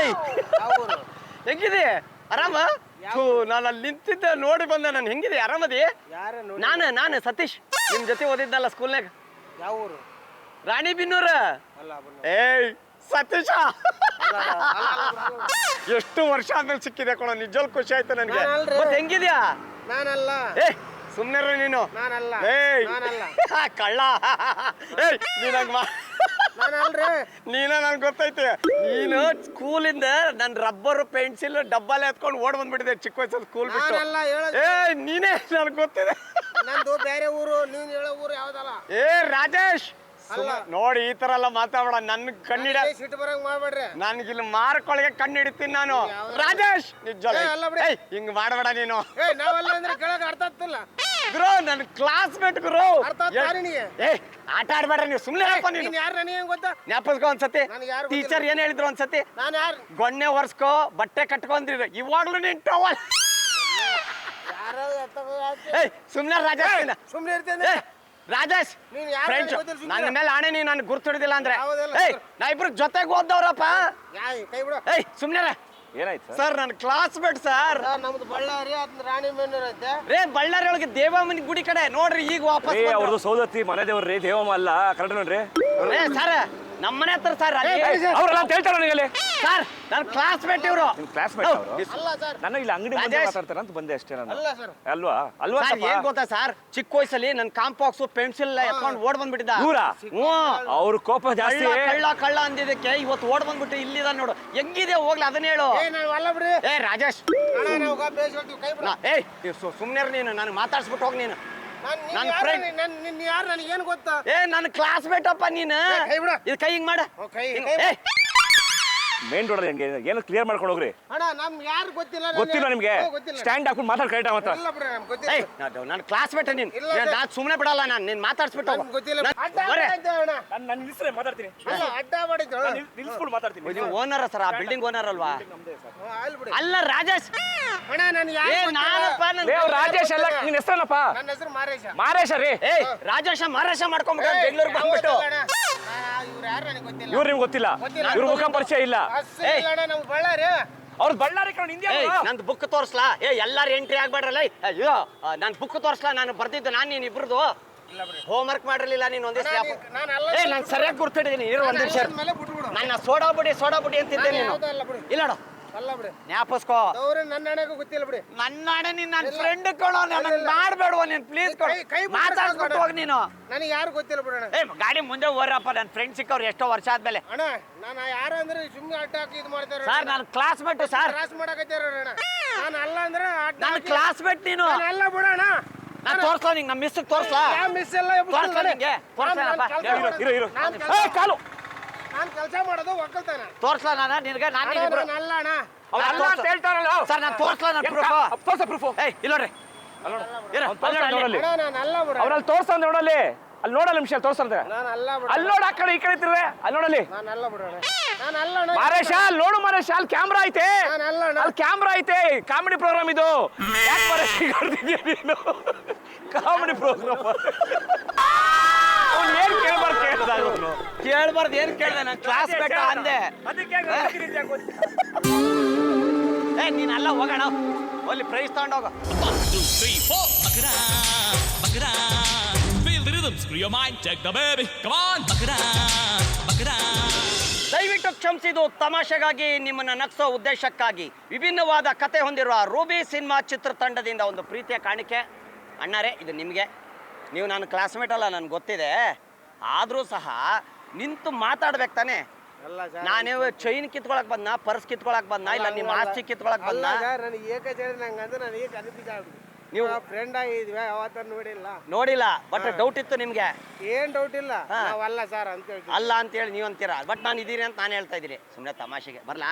ಏಯ್ ಹೆಂಗಿದೆ ಆರಾಮ? ನಾನು ಅಲ್ಲಿ ನಿಂತಿದ್ದೆ ನೋಡಿ ಬಂದೆ. ನಾನು ಹೆಂಗಿದೆ ಆರಾಮದಿ? ನಾನು ಸತೀಶ್ ನಿಮ್ ಜೊತೆ ಓದಿದ್ದಲ್ಲ ಸ್ಕೂಲ್ನಾಗ. ಯಾವ ಊರು? ರಾಣಿಬೆನ್ನೂರ. ಏಯ್ ಸತೀಶ, ಎಷ್ಟು ವರ್ಷ ಆದ್ಮೇಲೆ ಸಿಕ್ಕಿದೆ ಕೊಡ, ನಿಜವಾಗ್ಲೂ ಖುಷಿ ಆಯ್ತು ನನಗೆ. ಮತ್ತೆ ಹೆಂಗಿದ್ಯಾ? ನಾನಲ್ಲ. ಏ ಸುಮ್ನೆ ನೀನು. ನಾನಲ್ಲ. ಏಯ್ ಕಳ್ಳ. ಏಯ್ ನೀನ ನನ್ಗೆ ಗೊತ್ತೈತೆ. ನೀನು ಸ್ಕೂಲಿಂದ ನನ್ ರಬ್ಬರ್ ಪೆನ್ಸಿಲ್ ಡಬ್ಬಾಲೆ ಎತ್ಕೊಂಡು ಓಡ್ ಬಂದ್ಬಿಟ್ಟಿದೆ ಚಿಕ್ಕ ವಯಸ್ಸಲ್ಲಿ ಸ್ಕೂಲ್ ಬಿಟ್ಟು. ಏ ನೀನೇ ನನ್ಗೆ ಗೊತ್ತಿದೆ. ನಂದು ಬೇರೆ ಊರು, ನೀನ್ ಹೇಳೋ ಊರು ಯಾವ್ದಲ್ಲ. ಏ ರಾಜೇಶ್ ನೋಡಿ ಈ ತರ ಎಲ್ಲ ಮಾತಾಡ. ನನ್ ಕಣ್ಣಿಡ ಸಿಟ್ಟು ಬರಂಗ್ ಮಾಡ್ಬೇಡ್ರಿ. ನನ್ಗಿಲ್ಲಿ ಮಾರ್ಕೊಳಗೆ ಕಣ್ಣು ಹಿಡಿತೀನಿ ನಾನು. ರಾಜೇಶ್ ನಿಜ ಹಿಂಗ್ ಮಾಡಬೇಡ ನೀನು. ನಾವಲ್ಲ ಅಂದ್ರೆ ಕೇಳಕ್ ಅರ್ಥ ಆಗ್ತಿಲ್ಲ ಗುರು. ನನ್ ಕ್ಲಾಸ್ ಮೇಟ್ ಗುರು. ಏ ಆಟ ಆಡ್ಬೇಡ ನೀವು, ಸುಮ್ನೆ ಜ್ಞಾಪಿಸ್ಕೊ ಒಂದ್ಸತಿ. ಟೀಚರ್ ಏನ್ ಹೇಳಿದ್ರು ಒಂದ್ಸತಿ? ಗೊಣ್ಣೆ ಒರ್ಸ್ಕೋ, ಬಟ್ಟೆ ಕಟ್ಕೊಂಡ್ರಿ. ಇವಾಗ್ಲೂ ನೀನ್ ಟವಲ್. ಸುಮ್ನೆ ರಾಜೇಶ್, ಸುಮ್ನೆ ಇರ್ತೇನೆ ರಾಜೇಶ್ ಫ್ರೆಂಡ್ಸ್. ನನ್ನ ಮೇಲೆ ಆಣೆ, ನೀವು ನನ್ಗೆ ಗುರ್ತಿಡಿದಿಲ್ಲ ಅಂದ್ರೆ ನಾ ಇಬ್ರು ಜೊತೆಗೆ ಓದ್ದವ್ರಪ್ಪ. ಏಯ್ ಸುಮ್ನೆ. ಏನಾಯ್ತು ಸರ್? ನನ್ನ ಕ್ಲಾಸ್ ಮೇಟ್ ಸರ್. ನಮ್ದು ಬಳ್ಳಾರಿ, ಅದ್ ರಾಣಿಬೆನ್ನೂರು ಐತೆ. ಬಳ್ಳಾರಿ ಒಳಗೆ ದೇವಮ್ಮನ ಗುಡಿ ಕಡೆ ನೋಡ್ರಿ. ಈಗ ವಾಪಸ್ ಅವ್ರದ್ದು ಸೌದತ್ತಿ ಮನೆ ದೇವ್ರಿ, ದೇವಮ್ಮ ಅಲ್ಲ. ಕರೆಕ್ಟ್ ನೋಡ್ರಿ ಸರ್, ನಮ್ಮನೆ ಹತ್ರ ಸರ್. ಅವ್ರೆಲ್ಲ ಹೇಳ್ತಾರ ನನಗೆ ಸರ್ ನನ್ನ ಕ್ಲಾಸ್ ಮೇಟ್ ಇವರು. ಕ್ಲಾಸ್ ಮೇಟ್ ಅವರು. ನಾನು ಇಲ್ಲಿ ಅಂಗಡಿ ಮುಂದೆ ಮಾತಾಡ್ತಾರ ಅಂತ ಬಂದೆ ಅಷ್ಟೇ. ನಾನು ಅಲ್ವಾ ಅಲ್ವಾ ಏನ್ ಗೊತ್ತಾ ಸರ್, ಚಿಕ್ಕ ವಯಸ್ಸಲ್ಲಿ ನನ್ನ ಕಾಂಪಾಕ್ಸ್ ಪೆನ್ಸಿಲ್ ಎತ್ಕೊಂಡು ಓಡ್ ಬಂದ್ಬಿಟ್ಟಿದ್ದ. ಅವ್ರ ಕೋಪ ಜಾಸ್ತಿ. ಕಳ್ಳ ಅಂದಿದ್ದಕ್ಕೆ ಇವತ್ತು ಓಡ್ ಬಂದ್ಬಿಟ್ಟು ಇಲ್ಲಿದ ನೋಡು. ಹೆಂಗಿದೆ ಹೋಗ್ಲಿ ಅದನ್ನ ಹೇಳು. ಏ ರಾಜೇಶ್ ಸುಮ್ನೆ ನೀನು ನನಗೆ ಮಾತಾಡ್ಸ್ಬಿಟ್ಟು ಹೋಗಿ. ನೀನು ನನ್ನ ಫ್ರೆಂಡ್. ಏನ್ ಗೊತ್ತಾ? ನನ್ನ ಕ್ಲಾಸ್ ಮೇಟ್ ಅಪ್ಪ ನೀನು. ಇದು ಕೈ ಹಿಂಗ್ ಮಾಡ. ಮೇನ್ ರೋಡ್ ಏನು ಕ್ಲಿಯರ್ ಮಾಡ್ಕೊಂಡು ಹೋಗ್ರಿ. ಗೊತ್ತಿಲ್ಲ ನಿಮ್ಗೆ? ಸ್ಟ್ಯಾಂಡ್ ಹಾಕೊಂಡು ಮಾತಾಡ್ ಕರೆಕ್ಟ್ ಮಾತ್ರ. ನನ್ನ ಕ್ಲಾಸ್ ಮೇಟ್ ನೀನು. ನಾನು ಸುಮ್ಮನೆ ಬಿಡಲ್ಲ. ನಾನು ನೀನು ಮಾತಾಡ್ಸ್ಬಿಟ್ಟು ಮಾತಾಡ್ತೀನಿ. ನೀವು ಓನರ ಸರ್? ಆ ಬಿಲ್ಡಿಂಗ್ ಓನರ್ ಅಲ್ವಾ? ಅಲ್ಲ ರಾಜೇಶ್. ರಾಜೇಶ್ ಅಲ್ಲ, ನಿನ್ ಹೆಸರಲ್ಲಪ್ಪ? ಮಾರೇಶ ರೀ. ರಾಜೇಶ ಮಾರೇಶ ಮಾಡ್ಕೊಂಡ್ಬಿಟ್ಟು ಬೆಂಗಳೂರಿಗೆ ಬಂದ್ಬಿಟ್ಟು. ಇವ್ರು ನಿಮ್ಗೆ ಗೊತ್ತಿಲ್ಲ, ಇವ್ರ ಮುಖ ಪರಿಚಯ ಇಲ್ಲ. ಅವ್ರ ಬಳ್ಳಾರಿ ನಂದು ಬುಕ್ ತೋರ್ಸ್ಲಾ? ಎಲ್ಲಾರು ಎಂಟ್ರಿ ಆಗ್ಬೇಡ್ರಲ್ಲ. ಅಯ್ಯೋ ನನ್ ಬುಕ್ ತೋರ್ಸ್ಲಾ? ನಾನು ಬರ್ದಿದ್ದು ನಾನು ನೀನ್ ಇಬ್ರದು ಹೋಮ್ ವರ್ಕ್ ಮಾಡಿರ್ಲಿಲ್ಲ ನೀನು ಒಂದಿವ್ಸ. ನಾನು ಸರಿಯಾಗಿ ಗುರ್ತಿಡಿದೀನಿ. ಇರು ಒಂದ್ ನಿಮಿಷ. ನನ್ನ ಸೋಡಾ ಬುಡಿ ಅಂತಿದ್ದೆ ನೀನು. ಇಲ್ಲ ಜ್ಞಾಪಿಸ್ಕೋ. ನನ್ನ ಹಣೆ ನೀನ್ ನನ್ನ ಫ್ರೆಂಡ್ ಕೊಡೋ. ನನಗೆ ಮಾಡ್ಬೇಡುವ ನೀನ್ ಪ್ಲೀಸ್. ಮಾತಾಡ್ಬಿಟ್ಟು ಹೋಗಿ ನೀನು. ನನಗೆ ಯಾರು ಗೊತ್ತಿಲ್ಲ ಬಿಡೋಣ. ಗಾಡಿ ಮುಂದೆ ಹೋರಪ್ಪ. ನನ್ನ ಫ್ರೆಂಡ್ ಸಿಕ್ಕವ್ರು ಎಷ್ಟೋ ವರ್ಷ ಆದ್ಮೇಲೆ. ನಾನು ಯಾರು ಅಂದ್ರೆ ಸುಮ್ಮನೆ ಅಡ್ಡ ಹಾಕಿ ಇದು ಮಾಡ್ತಾರೆ ಸರ್. ನನ್ನ ಕ್ಲಾಸ್ ಮೇಟ್ ಸರ್. ಕ್ಲಾಸ್ ಮಾಡಕತ್ತಾರ. ನಾನು ಅಲ್ಲ ಅಂದ್ರೆ ನನ್ನ ಕ್ಲಾಸ್ ಮೇಟ್ ನೀನು. ಅಲ್ಲ ಬಿಡೋಣ. ನಾನು ತೋರ್ಸ್ಲಾ ನಿಂಗೆ? ನಮ್ಮ ಮಿಸ್ ತೋರ್ಸ್ಲಾ? ಮಿಸ್ ಎಲ್ಲ ಕಾಲು. ನಾನು ಕೆಲಸ ಮಾಡೋದು ಒಕ್ಕಲ್ತಾನ. ತೋರ್ಸ್ಲಾ ನಾನು ನಿನಗೆ? ನಾನು ಅಲ್ಲ ಅಣ್ಣ. ಹೇಳ್ತಾರಲ್ಲ ಸರ್. ನಾನು ತೋರ್ಸ್ಲಾ? ನನ್ನ ಪ್ರೂಫ್. ಇಲ್ಲ ನೋಡ್ರಿ. ಅವ್ರಲ್ಲಿ ತೋರ್ಸಂದ್ ನೋಡಲ್ಲಿ. ಅಲ್ಲಿ ನೋಡಲ್ಲ ನಿಮಿಷ ತೋರ್ಸಂದ್ರೆ. ಅಲ್ಲಿ ನೋಡ, ಆ ಕಡೆ ಈ ಕಡೆ ಇರ್ತಿರ್ರೆ. ಅಲ್ಲಿ ನೋಡಲ್ಲಿ. ಮಾರೇಶ ಅಲ್ಲಿ ನೋಡು. ಮಾರೇಶ ಅಲ್ಲಿ ಕ್ಯಾಮ್ರಾ ಐತೆ. ಅಲ್ಲಿ ಕ್ಯಾಮ್ರಾ ಐತೆ. ಕಾಮಿಡಿ ಪ್ರೋಗ್ರಾಮ್ ಇದು. ಯಾಕೆ ಮಾರೇಶ ನೀನು? Comedy program. ಅವ್ನು ಏನ್ ಕೇಳ್ಬಾರ್ದು. ಏನ್ ಕೇಳ್ದೆ? ನಾನು ಕ್ಲಾಸ್ ಬೇಕಾ ಅಂದೆ. ನೀನಲ್ಲ ಹೋಗೋಣ. ಅಲ್ಲಿ ಪ್ರೈಸ್ ತಗೊಂಡೋಗ. ದಯವಿಟ್ಟು ಕ್ಷಮಿಸಿದ್ದು ತಮಾಷೆಗಾಗಿ, ನಿಮ್ಮನ್ನ ನಗಿಸೋ ಉದ್ದೇಶಕ್ಕಾಗಿ ವಿಭಿನ್ನವಾದ ಕತೆ ಹೊಂದಿರುವ ರೂಬಿ ಸಿನಿಮಾ ಚಿತ್ರತಂಡದಿಂದ ಒಂದು ಪ್ರೀತಿಯ ಕಾಣಿಕೆ. ಅಣ್ಣರೇ, ಇದು ನಿಮಗೆ. ನೀವು ನನ್ನ ಕ್ಲಾಸ್ಮೇಟ್ ಅಲ್ಲ, ನನಗೆ ಗೊತ್ತಿದೆ. ಆದರೂ ಸಹ ನಿಂತು ಮಾತಾಡ್ಬೇಕು ತಾನೆ. ನಾನೇ ಚೈನ್ ಕಿತ್ಕೊಳಕ್ ಬಂದ, ಪರ್ಸ್ ಕಿತ್ಕೊಳಕ್ ಬಂದ, ಇಲ್ಲ ನಿಮ್ಮ ಆಸ್ತಿ ಕಿತ್ಕೊಳಕ್ ಬಂದ? ನೀವು ಫ್ರೆಂಡ್ ಆಗಿದ್ವಿ, ಅವತ್ತ ನೋಡಿಲ್ಲ. ಬಟ್ ಡೌಟ್ ಇತ್ತು ನಿಮ್ಗೆ? ಏನ್ ಡೌಟ್ ಇಲ್ಲ. ಅಲ್ಲ ಸರ್ ಅಂತ ಅಲ್ಲ ಅಂತ ಹೇಳಿ ನೀವು ಅಂತೀರಾ. ಬಟ್ ನಾನು ಇದೀನಿ ಅಂತ ನಾನು ಹೇಳ್ತಾ ಇದ್ದೀನಿ. ಸುಮ್ಮನೆ ತಮಾಷೆಗೆ. ಬರ್ಲಾ?